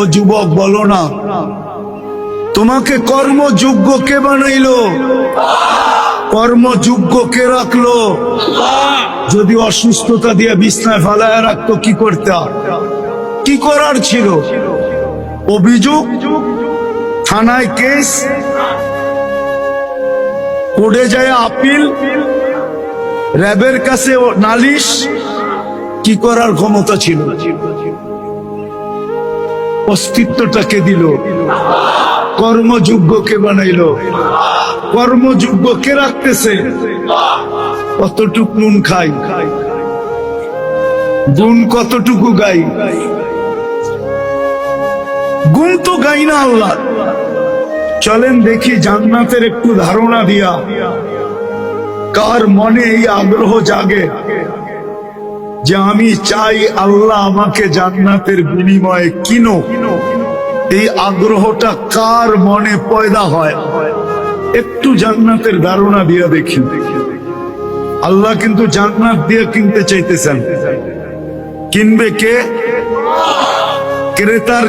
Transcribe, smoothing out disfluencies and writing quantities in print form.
ও যুবক বলো না, তোমাকে কর্মযোগ্য কে বানাইলো? কর্মযোগ্য কে রাখলো? যদি অসুস্থতা দিয়ে বিছনায় ফালায় রাখতো কি করতে? কি করার ছিল? অভিযোগ, থানায় কেস, কোর্টে যায় আপিল, র্যাবের কাছে নালিশ, কি করার ক্ষমতা ছিল? অস্তিত্বটাকে দিল, কর্মযোগ্য কে বানাইলো? কর্মযোগ্য কে রাখতেছে? কতটুকু নুন খাই, গুণ কতটুকু গাই? গুণ তো গাই না আল্লাহ। চলেন দেখি জান্নাতের একটু ধারণা দিয়া কার মনে এই আগ্রহ জাগে যে আমি চাই আল্লাহ আমাকে জান্নাতের বিনিময়ে কিনো। এই আগ্রহটা কার মনে পয়দা হয়? একটু জান্নাতের ধারণা দিয়া দেখি। আল্লাহ কিন্তু জান্নাত দিয়ে কিনতে চাইতেছেন। কিনবে কে? ক্রেতার